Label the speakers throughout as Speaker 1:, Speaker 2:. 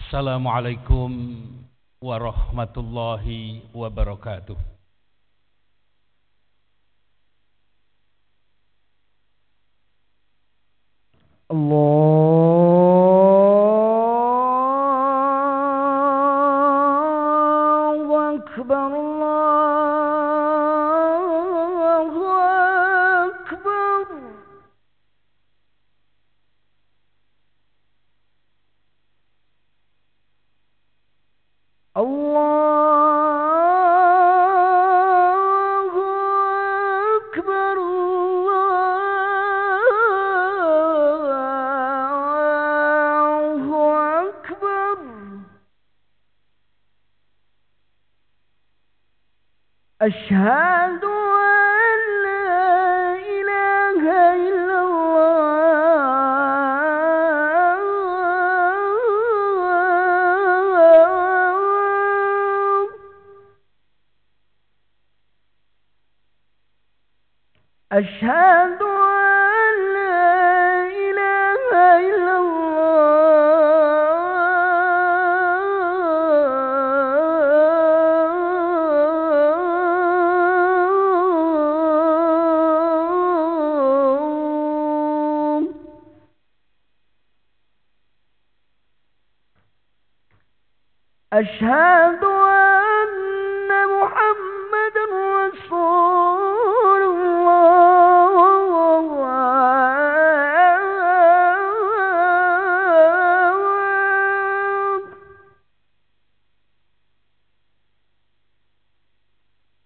Speaker 1: Assalamualaikum warahmatullahi wabarakatuh.
Speaker 2: Allahu Akbar, Allahu Akbar. Allahu Akbar, Allahu Akbar. Asyhadu an la ilaha illallah. Asyhadu an la ilaha illallah. Asyhadu anna Muhammadan Rasulullah.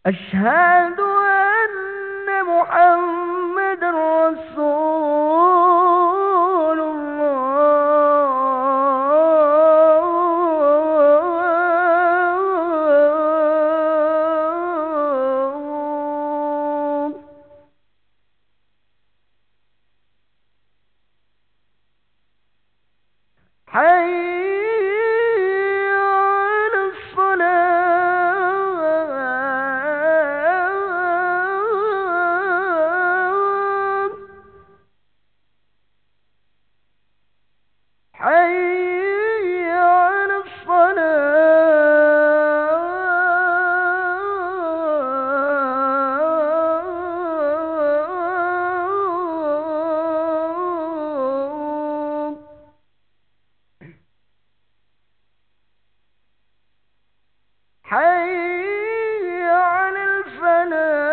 Speaker 2: Asyhadu anna Muhammadan Rasulullah. Hayya 'alas salat. Hayya 'alas salat. حي على الفلاح.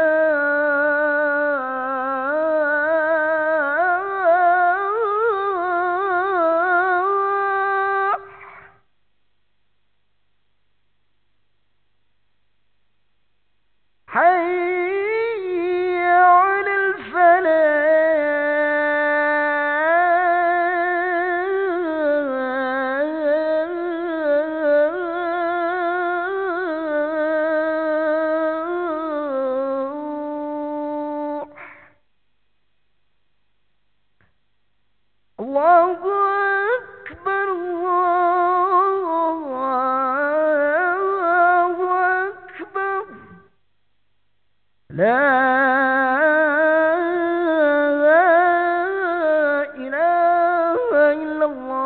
Speaker 2: حي على الفلاح. الله أكبر، الله أكبر. لا إله إلا الله.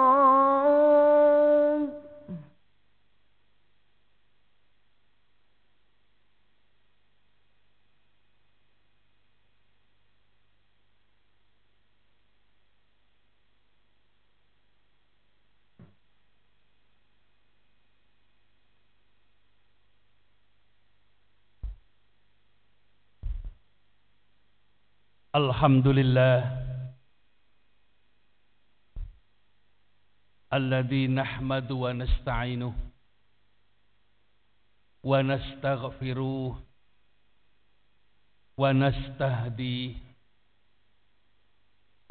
Speaker 1: Alhamdulillah alladzi nahmadu wa nasta'inuh wa nastaghfiruh wa nastahdi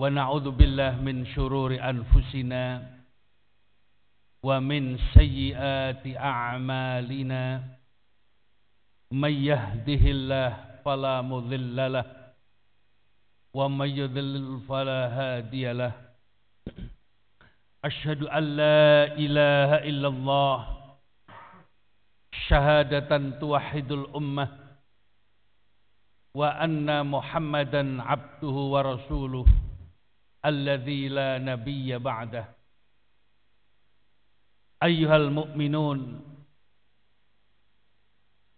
Speaker 1: wa na'udzu billahi min syururi anfusina wa min sayyiati a'malina. May yahdihillahu fala mudilla lahu wa may yudlil fala hadiya lahu. Asyhadu an la ilaha illallah syahadatan tuwahhidul ummah wa anna Muhammadan abduhu wa rasuluh alladzi la nabiyya ba'dah. Ayyuhal mu'minun,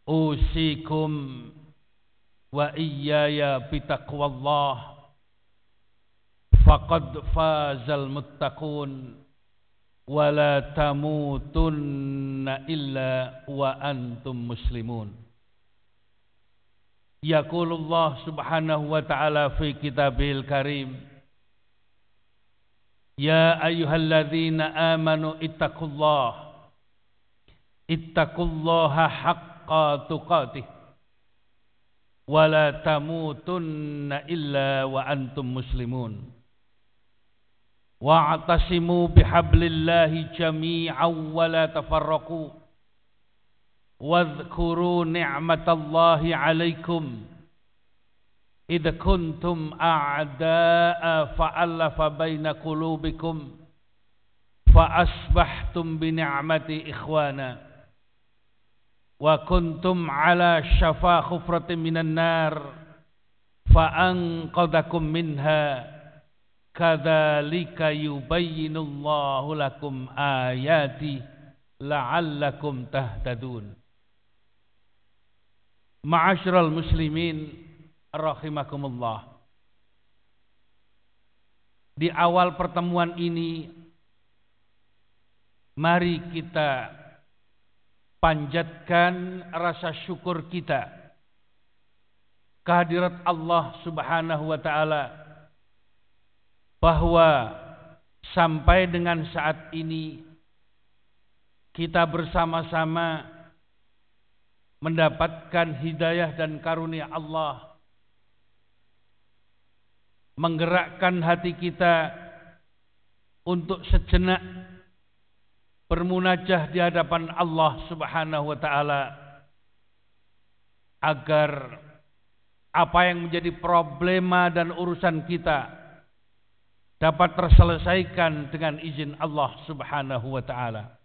Speaker 1: usikum wa iyyaya bitaqwallah, faqad fazal muttaqun, wa la tamutunna illa wa antum muslimun. Yaqulullah subhanahu wa ta'ala fi kitabihil karim, ya ayyuhalladzina amanu ittaqullaha haqqa tuqatih wa la tamutunna illa wa antum muslimun. Wa'tasimu bihablillahi jami'an wa la tafarraqu wadhkuru ni'matallahi 'alaikum idh kuntum a'da'a fa'alafa baina qulubikum fa asbahtum bi ni'mati ikhwana wa kuntum ala syafa khufratin minan nar fa anqadhakum minha kadzalika yubayyinullahu lakum ayati la'allakum tahtadun. Ma'asyiral muslimin rahimakumullah. Di awal pertemuan ini, mari kita panjatkan rasa syukur kita kehadirat Allah subhanahu wa ta'ala, bahwa sampai dengan saat ini kita bersama-sama mendapatkan hidayah dan karunia Allah, menggerakkan hati kita untuk sejenak bermunajah di hadapan Allah subhanahu wa ta'ala, agar apa yang menjadi problema dan urusan kita dapat terselesaikan dengan izin Allah subhanahu wa ta'ala.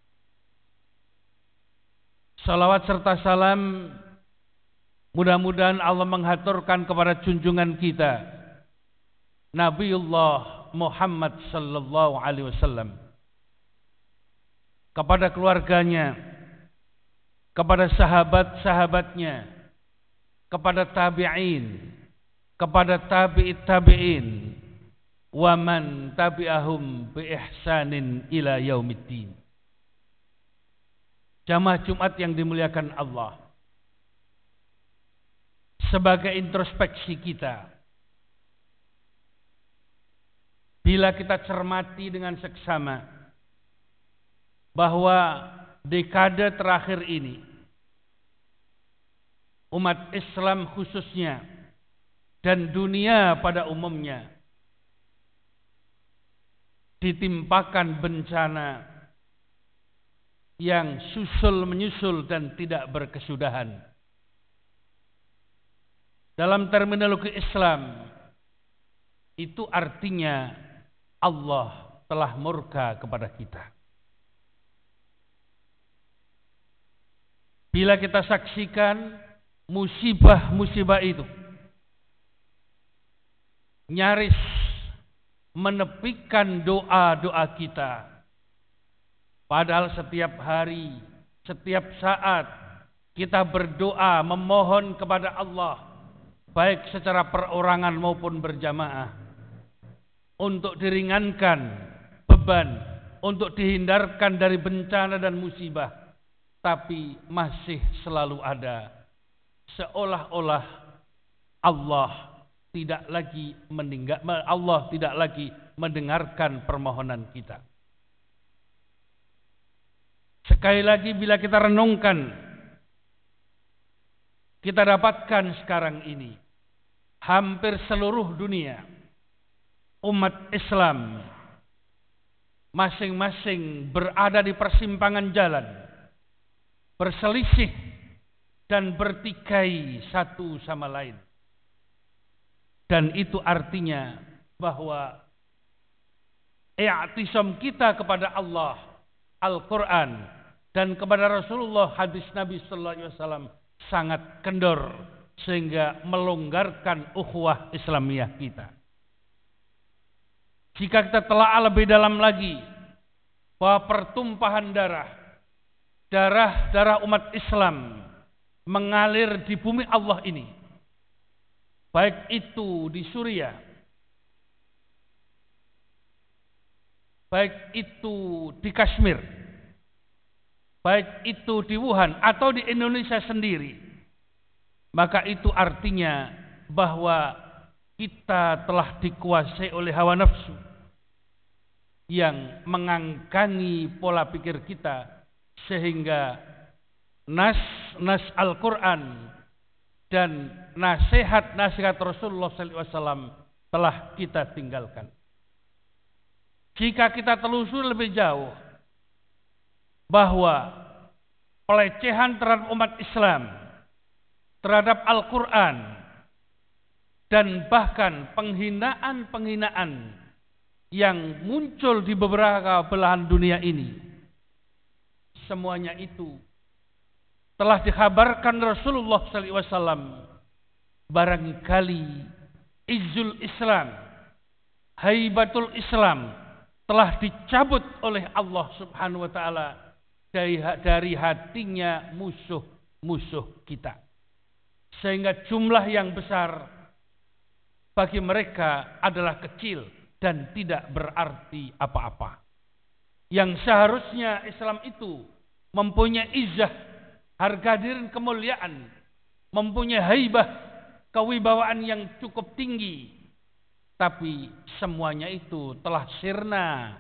Speaker 1: Salawat serta salam mudah-mudahan Allah menghaturkan kepada junjungan kita Nabiullah Muhammad sallallahu alaihi wasallam, kepada keluarganya, kepada sahabat-sahabatnya, kepada tabi'in, kepada tabi'it tabi'in, wa man tabi'ahum bi ihsanin ila yaumiddin. Jamaah Jumat yang dimuliakan Allah, sebagai introspeksi kita, bila kita cermati dengan seksama bahwa dekade terakhir ini umat Islam khususnya dan dunia pada umumnya ditimpakan bencana yang susul menyusul dan tidak berkesudahan. Dalam terminologi Islam, itu artinya Allah telah murka kepada kita. Bila kita saksikan musibah-musibah itu nyaris menepikan doa-doa kita, padahal setiap hari, setiap saat kita berdoa memohon kepada Allah, baik secara perorangan maupun berjamaah, untuk diringankan beban, untuk dihindarkan dari bencana dan musibah, tapi masih selalu ada, seolah-olah Allah tidak lagi mendengarkan permohonan kita. Sekali lagi bila kita renungkan, kita dapatkan sekarang ini hampir seluruh dunia umat Islam masing-masing berada di persimpangan jalan, berselisih dan bertikai satu sama lain. Dan itu artinya bahwa i'tisam kita kepada Allah, Al-Quran, dan kepada Rasulullah, hadis Nabi sallallahu alaihi wasallam sangat kendor, sehingga melonggarkan ukhuwah Islamiyah kita. Jika kita telah lebih dalam lagi bahwa pertumpahan darah umat Islam mengalir di bumi Allah ini, baik itu di Suriah, baik itu di Kashmir, baik itu di Wuhan atau di Indonesia sendiri, maka itu artinya bahwa kita telah dikuasai oleh hawa nafsu yang mengangkangi pola pikir kita, sehingga nas Al-Quran dan nasihat Rasulullah SAW telah kita tinggalkan. Jika kita telusuri lebih jauh bahwa pelecehan terhadap umat Islam, terhadap Al-Quran, dan bahkan penghinaan yang muncul di beberapa belahan dunia ini, semuanya itu telah dikabarkan Rasulullah SAW. Barangkali izzul Islam, haibatul Islam telah dicabut oleh Allah Subhanahu wa taala dari hatinya musuh-musuh kita, sehingga jumlah yang besar bagi mereka adalah kecil dan tidak berarti apa-apa. Yang seharusnya Islam itu mempunyai izzah, harga diri, kemuliaan, mempunyai haibah, kewibawaan yang cukup tinggi, tapi semuanya itu telah sirna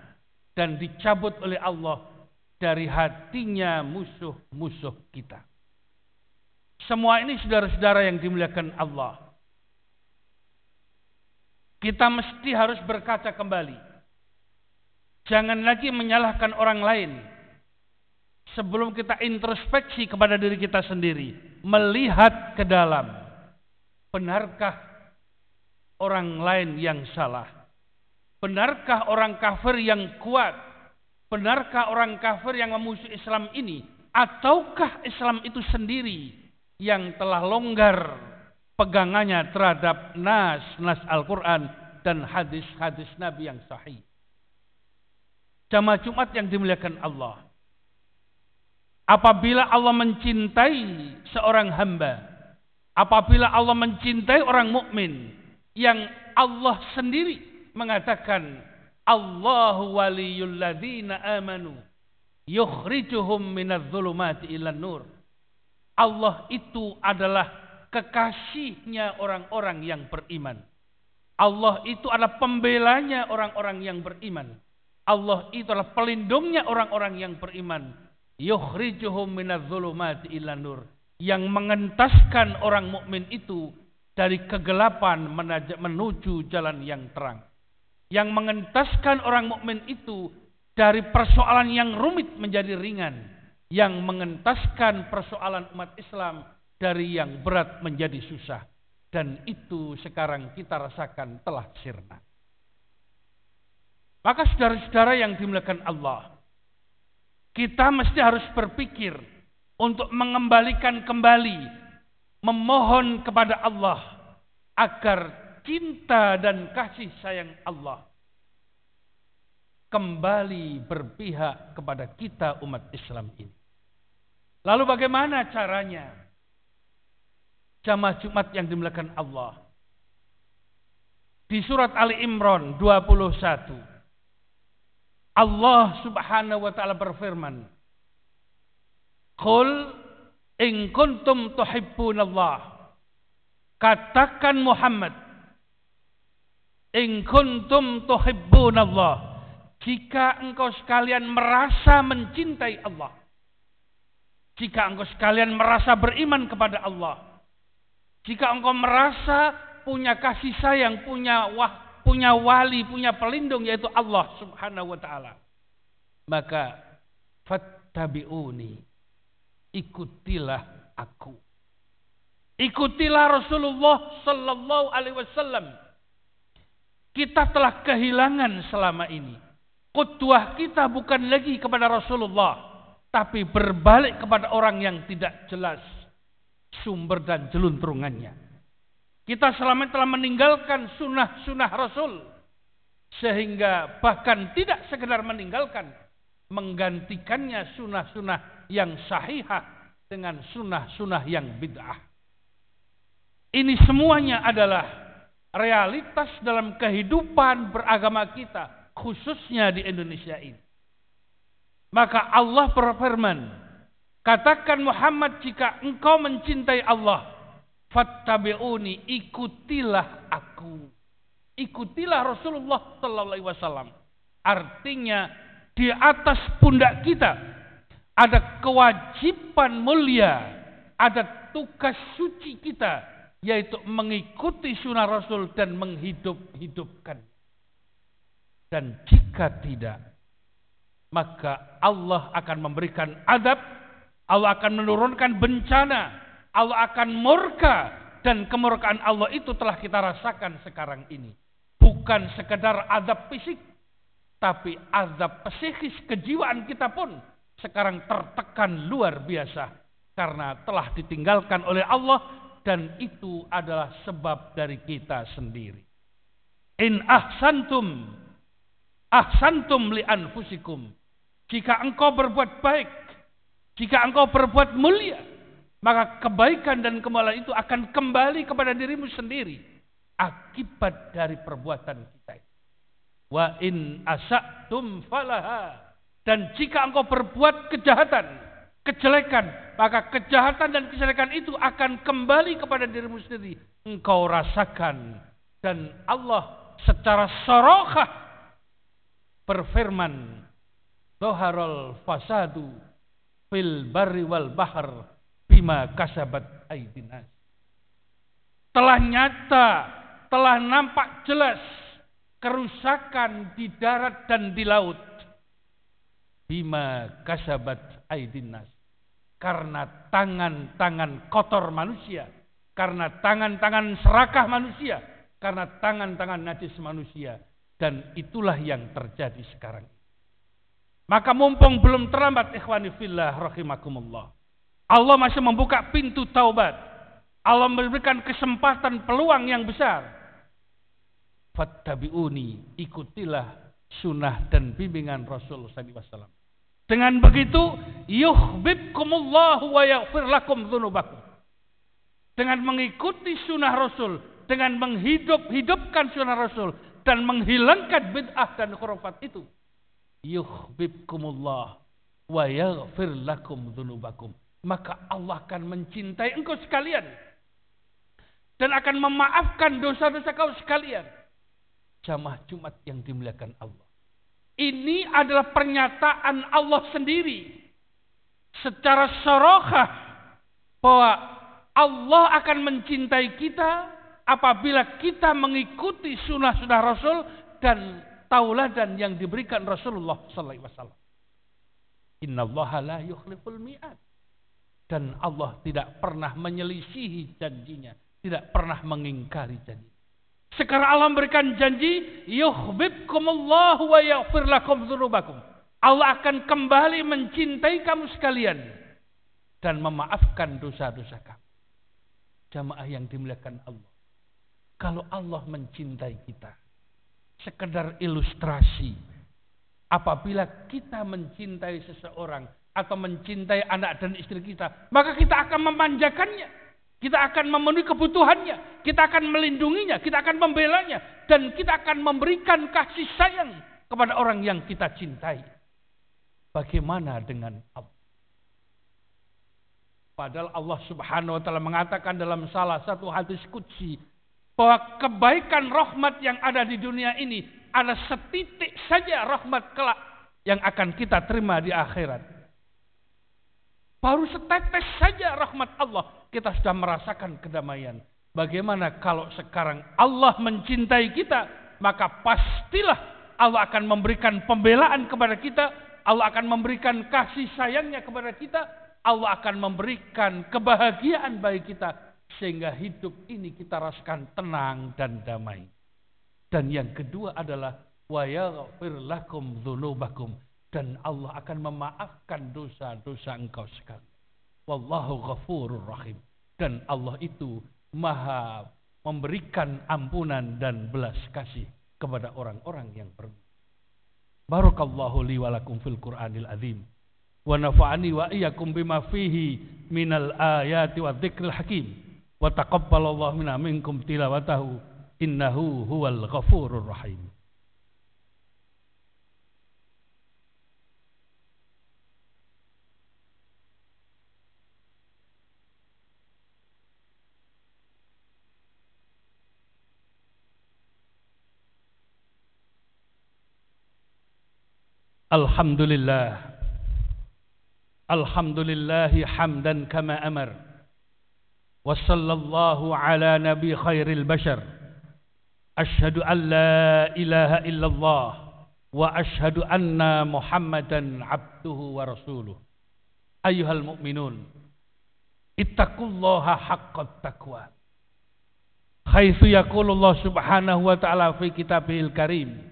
Speaker 1: dan dicabut oleh Allah dari hatinya musuh-musuh kita. Semua ini saudara-saudara yang dimuliakan Allah, kita mesti harus berkaca kembali. Jangan lagi menyalahkan orang lain sebelum kita introspeksi kepada diri kita sendiri, melihat ke dalam. Benarkah orang lain yang salah? Benarkah orang kafir yang kuat? Benarkah orang kafir yang memusuhi Islam ini? Ataukah Islam itu sendiri yang telah longgar pegangannya terhadap nas Al-Quran dan hadis-hadis Nabi yang sahih? Jamaah Jumat yang dimuliakan Allah, apabila Allah mencintai seorang hamba, apabila Allah mencintai orang mukmin, yang Allah sendiri mengatakan, Allahu waliyul ladzina amanu yukhrijuhum minadz zulumati ilan nur. Allah itu adalah kekasihnya orang-orang yang beriman. Allah itu adalah pembelanya orang-orang yang beriman. Allah itu adalah pelindungnya orang-orang yang beriman. Yukhrijuhum minadz zulumati ilan nur, yang mengentaskan orang mukmin itu dari kegelapan menuju jalan yang terang. Yang mengentaskan orang mukmin itu dari persoalan yang rumit menjadi ringan. Yang mengentaskan persoalan umat Islam dari yang berat menjadi susah. Dan itu sekarang kita rasakan telah sirna. Maka saudara-saudara yang dimuliakan Allah, kita mesti harus berpikir untuk mengembalikan kembali, memohon kepada Allah agar cinta dan kasih sayang Allah kembali berpihak kepada kita umat Islam ini. Lalu bagaimana caranya? Jamaah Jumat yang dimuliakan Allah, di surat Ali Imran 21, Allah Subhanahu wa taala berfirman, Qul in kuntum tuhibbunallah, katakan Muhammad, in kuntum tuhibbunallah, jika engkau sekalian merasa mencintai Allah, jika engkau sekalian merasa beriman kepada Allah, jika engkau merasa punya kasih sayang, punya wali, punya pelindung, yaitu Allah Subhanahu wa taala, maka fattabi'uni, ikutilah aku. Ikutilah Rasulullah sallallahu alaihi wasallam. Kita telah kehilangan selama ini. Qudwah kita bukan lagi kepada Rasulullah, tapi berbalik kepada orang yang tidak jelas sumber dan jeluntrungannya. Kita selama telah meninggalkan sunnah-sunnah Rasul, sehingga bahkan tidak sekedar meninggalkan, menggantikannya sunnah-sunnah yang sahihah dengan sunnah-sunnah yang bid'ah. Ini semuanya adalah realitas dalam kehidupan beragama kita, khususnya di Indonesia ini. Maka Allah berfirman, katakan Muhammad, jika engkau mencintai Allah, fattabi'uni, ikutilah aku. Ikutilah Rasulullah sallallahu alaihi wasallam. Artinya di atas pundak kita ada kewajiban mulia, ada tugas suci kita, yaitu mengikuti sunnah Rasul dan menghidup-hidupkan. Dan jika tidak, maka Allah akan memberikan azab, Allah akan menurunkan bencana, Allah akan murka, dan kemurkaan Allah itu telah kita rasakan sekarang ini. Bukan sekedar azab fisik, tapi azab psikis, kejiwaan kita pun sekarang tertekan luar biasa karena telah ditinggalkan oleh Allah, dan itu adalah sebab dari kita sendiri. In ahsantum li anfusikum. Jika engkau berbuat baik, jika engkau berbuat mulia, maka kebaikan dan kemuliaan itu akan kembali kepada dirimu sendiri akibat dari perbuatan kita. Wa in asa'tum falaha. Dan jika engkau berbuat kejahatan, kejelekan, maka kejahatan dan kejelekan itu akan kembali kepada dirimu sendiri. Engkau rasakan. Dan Allah secara sorokhah berfirman, Zoharul fasadu fil barri wal bahr bima kasabat aydin nas. Telah nyata, telah nampak jelas kerusakan di darat dan di laut. Bima kasabat aydin nas. Karena tangan-tangan kotor manusia, karena tangan-tangan serakah manusia, karena tangan-tangan najis manusia. Dan itulah yang terjadi sekarang. Maka mumpung belum terlambat, ikhwani fillah rahimakumullah, Allah masih membuka pintu taubat. Allah memberikan kesempatan, peluang yang besar. Fattabi'uni, ikutilah sunnah dan bimbingan Rasul sallallahu alaihi wasallam. Dengan begitu, yuhibbukumullahu wa yaghfir lakum dzunubakum. Dengan mengikuti sunnah Rasul, dengan menghidupkan sunnah Rasul dan menghilangkan bid'ah dan khurafat itu, yuhibbukumullah wa yaghfir lakum dzunubakum. Maka Allah akan mencintai engkau sekalian dan akan memaafkan dosa-dosa kau sekalian. Jamaah Jumat yang dimuliakan Allah, ini adalah pernyataan Allah sendiri secara sorokhah bahwa Allah akan mencintai kita apabila kita mengikuti sunnah-sunnah Rasul dan tauladan yang diberikan Rasulullah sallallahu alaihi wasallam. Innallaha la yukhliful mi'ad. Dan Allah tidak pernah menyelisihi janjinya, tidak pernah mengingkari janji. Sekarang Allah memberikan janji, yuhibbukumullahu wa yaghfir lakum dzunubakum. Allah akan kembali mencintai kamu sekalian dan memaafkan dosa-dosa kamu. Jamaah yang dimuliakan Allah, kalau Allah mencintai kita, sekedar ilustrasi, apabila kita mencintai seseorang atau mencintai anak dan istri kita, maka kita akan memanjakannya, kita akan memenuhi kebutuhannya, kita akan melindunginya, kita akan membelanya, dan kita akan memberikan kasih sayang kepada orang yang kita cintai. Bagaimana dengan Allah? Padahal Allah Subhanahu wa taala mengatakan dalam salah satu hadis qudsi bahwa kebaikan rahmat yang ada di dunia ini ada setitik saja rahmat kelak yang akan kita terima di akhirat. Baru setetes saja rahmat Allah, kita sudah merasakan kedamaian. Bagaimana kalau sekarang Allah mencintai kita, maka pastilah Allah akan memberikan pembelaan kepada kita, Allah akan memberikan kasih sayangnya kepada kita, Allah akan memberikan kebahagiaan bagi kita, sehingga hidup ini kita rasakan tenang dan damai. Dan yang kedua adalah wa yaghfir lakum dzunubakum, dan Allah akan memaafkan dosa-dosa engkau sekalian. Wallahu ghafurur rahim. Dan Allah itu maha memberikan ampunan dan belas kasih kepada orang-orang yang berbuat. Barakallahu li wa lakum fil Qur'anil azim. Wa nafa'ani wa iyyakum bima fihi minal ayati wa dzikril hakim. Wa taqabbalallahu minna minkum tilawatahu innahu huwal ghafurur rahim. Alhamdulillah. Alhamdulillahi hamdan kama amar. Wa sallallahu ala nabi khairil bashar. Ashhadu an la ilaha illallah wa ashhadu anna Muhammadan abduhu wa rasuluh. Ayyuhal mu'minun, ittaqullaha haqqat taqwa. Haitsu yaqulullah subhanahu wa ta'ala fi kitabihil karim.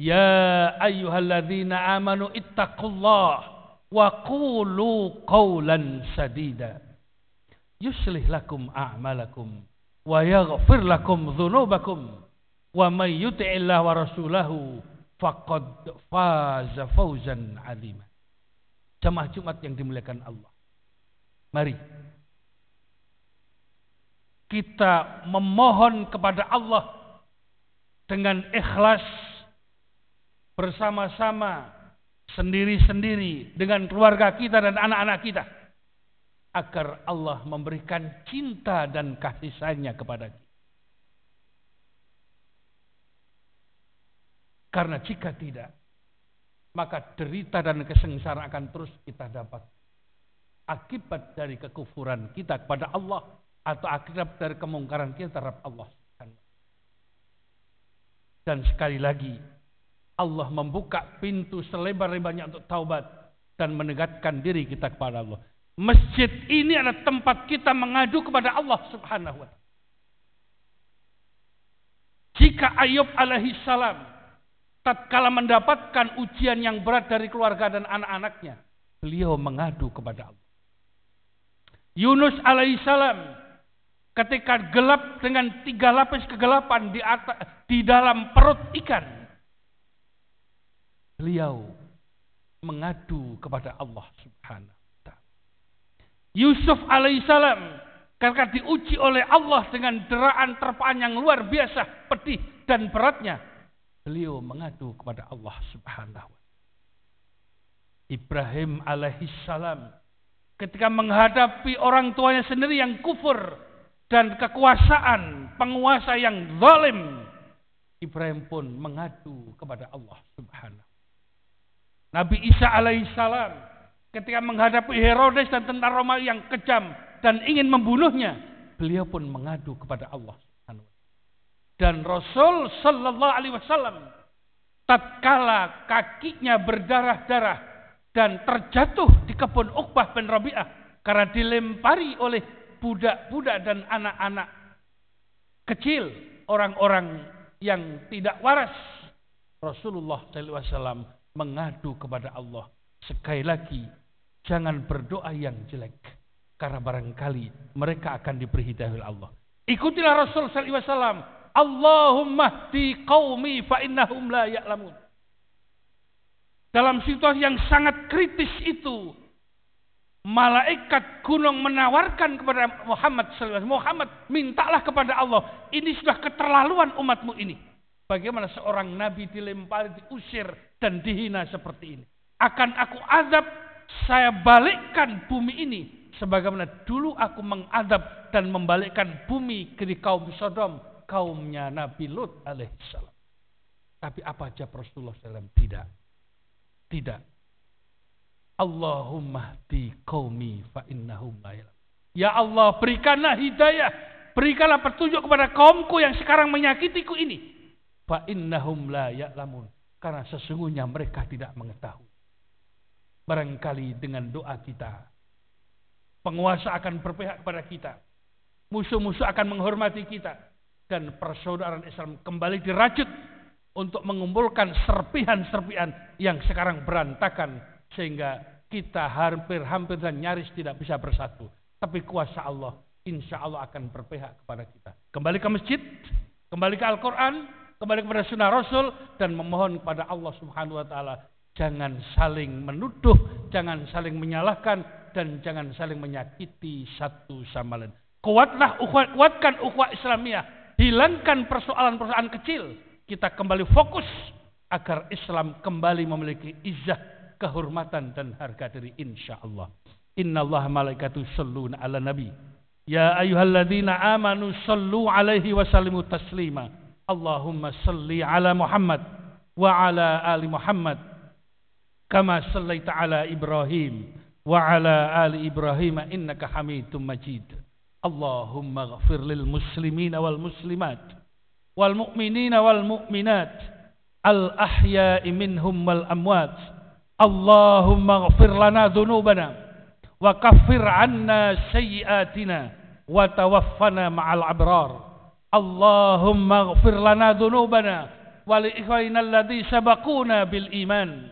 Speaker 1: Ya ayyuhalladzina amanu ittaqullaha wa qulu qawlan sadida. Yuslih lakum a'malakum wa yaghfir lakum dhunubakum wa may yuti'illah wa rasulahu faqad faza fawzan 'azima. Jamaah Jumat yang dimuliakan Allah. Mari kita memohon kepada Allah dengan ikhlas bersama-sama, sendiri-sendiri, dengan keluarga kita dan anak-anak kita, agar Allah memberikan cinta dan kasih sayangnya kepada kita. Karena jika tidak, maka derita dan kesengsaraan akan terus kita dapat. Akibat dari kekufuran kita kepada Allah, atau akibat dari kemungkaran kita terhadap Allah. Dan sekali lagi, Allah membuka pintu selebar-lebarnya untuk taubat dan mendekatkan diri kita kepada Allah. Masjid ini adalah tempat kita mengadu kepada Allah Subhanahu wa ta'ala. Jika Ayub alaihissalam tatkala mendapatkan ujian yang berat dari keluarga dan anak-anaknya, beliau mengadu kepada Allah. Yunus alaihissalam ketika gelap dengan 3 lapis kegelapan di dalam perut ikan, beliau mengadu kepada Allah Subhanahu wa ta'ala. Yusuf alaihissalam ketika diuji oleh Allah dengan deraan terpaan yang luar biasa, pedih dan beratnya, beliau mengadu kepada Allah Subhanahu wa ta'ala. Ibrahim alaihissalam ketika menghadapi orang tuanya sendiri yang kufur dan kekuasaan penguasa yang zalim, Ibrahim pun mengadu kepada Allah Subhanahu. Nabi Isa alaihissalam ketika menghadapi Herodes dan tentara Romawi yang kejam dan ingin membunuhnya, beliau pun mengadu kepada Allah. Dan Rasul sallallahu alaihi wasallam tatkala kakinya berdarah-darah dan terjatuh di kebun Uqbah bin Rabi'ah karena dilempari oleh budak-budak dan anak-anak kecil, orang-orang yang tidak waras, Rasulullah sallallahu alaihi wasallam mengadu kepada Allah. Sekali lagi, jangan berdoa yang jelek, karena barangkali mereka akan diberi hidayah oleh Allah. Ikutilah Rasul sallallahu alaihi wasallam. Allahumma hdi qaumi fa innahum la ya'lamun. Dalam situasi yang sangat kritis itu, malaikat gunung menawarkan kepada Muhammad sallallahu alaihi wasallam, Muhammad, mintalah kepada Allah. Ini sudah keterlaluan umatmu ini. Bagaimana seorang nabi dilempari, diusir dan dihina seperti ini? Akan aku azab, saya balikkan bumi ini sebagaimana dulu aku mengadab dan membalikkan bumi ke kaum Sodom, kaumnya Nabi Lut alaihissalam. Tapi apa jawab Rasulullah SAW? Tidak. Allahumma hdi qaumi fa innahum la ya'lamun. Ya Allah, berikanlah hidayah, berikanlah petunjuk kepada kaumku yang sekarang menyakitiku ini. Fa innahum la ya'lamun, karena sesungguhnya mereka tidak mengetahui. Barangkali dengan doa kita, penguasa akan berpihak kepada kita, musuh-musuh akan menghormati kita, dan persaudaraan Islam kembali dirajut untuk mengumpulkan serpihan-serpihan yang sekarang berantakan, sehingga kita hampir-hampir dan nyaris tidak bisa bersatu. Tapi kuasa Allah insya Allah akan berpihak kepada kita. Kembali ke masjid, kembali ke Al-Quran, kembali kepada sunnah Rasul, dan memohon kepada Allah Subhanahu wa taala. Jangan saling menuduh, jangan saling menyalahkan, dan jangan saling menyakiti satu sama lain. Kuatkan ukhuwah Islamiyah, hilangkan persoalan-persoalan kecil. Kita kembali fokus agar Islam kembali memiliki izzah, kehormatan dan harga diri insyaallah. Innallaha malaikatu shalluna 'alan nabi. Ya ayyuhalladzina amanu shallu 'alaihi wa sallimu taslima. Allahumma shalli 'ala Muhammad wa 'ala ali Muhammad kama shallaita 'ala Ibrahim wa 'ala ali Ibrahim innaka Hamidum Majid. Allahumma ighfir lil muslimina wal muslimat wal mu'minina wal mu'minat al ahya'i minhum wal amwat. Allahumma ighfir lana dhunubana wa kaffir 'anna sayyi'atina wa tawaffana ma'al abrar. Allahumma ighfir lana dhunubana wa li ikhwanina alladhi sabaquna bil iman.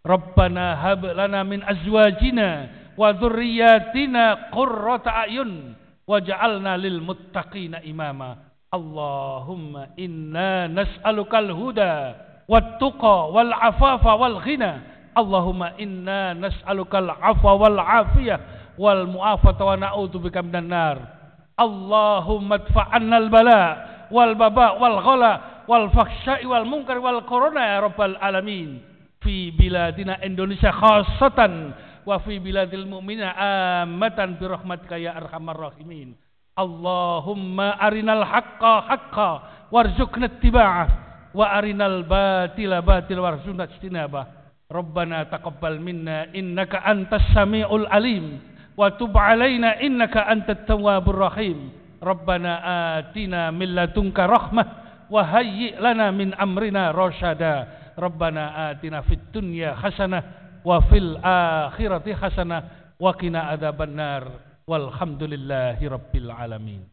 Speaker 1: Rabbana hab lana min azwajina wa dhurriyyatina qurrata a'yun waj'alna lil muttaqina imama. Allahumma inna nas'alukal huda wat tuqa wal afafa wal ghina. Allahumma inna nas'alukal afwa wal afiyah wal mu'afata wa na'udzubika minan nar. Allahumma adfa'anna al bala wal baba wal ghala wal fakhsha'i wal munkar wal corona ya rabbal alamin. Fi biladina Indonesia khassatan wa fi biladil mu'minina ammatan bi rahmatika ya arhamar rahimin. Allahumma arinal haqqa haqqa warzuqna ittiba'ah wa arinal batila batila warzuqna ijtinabah. Rabbana taqabbal minna innaka antas samiul alim wa tub alaina innaka antat tawwabur rahim. Rabbana atina min ladunka rahmah wa hayyi lana min amrina rasyada. Rabbana atina fid dunya hasanah wa fil akhirati hasanah wa qina adzabannar. Walhamdulillahi rabbil alamin.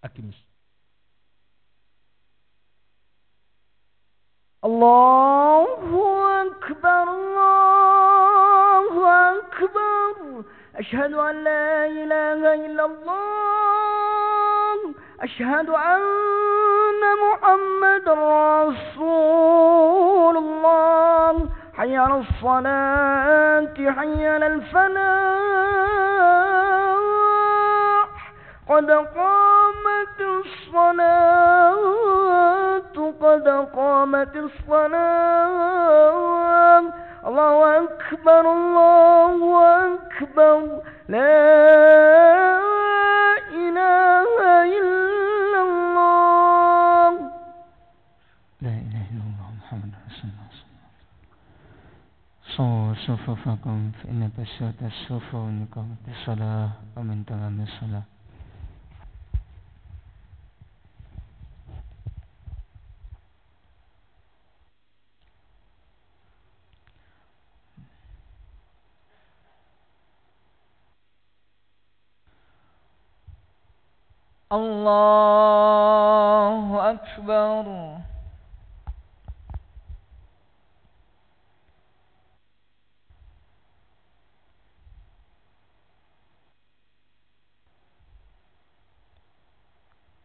Speaker 1: Aqimis.
Speaker 2: Allahu akbar, Allahu akbar. Asyhadu an la ilaha illallah. Asyhadu anna Muhammadar Rasulullah. Hayya 'alas salati, hayya 'alal falah. قد قامت الصلاة قد قامت الصلاة. الله أكبر الله أكبر. لا إله إلا الله.
Speaker 3: لا إله إلا الله محمد رسول الله. صلوا صفوفكم فإن تسوة الصفوف من قامت الصلاة ومن تمام الصلاة.
Speaker 2: الله أكبر.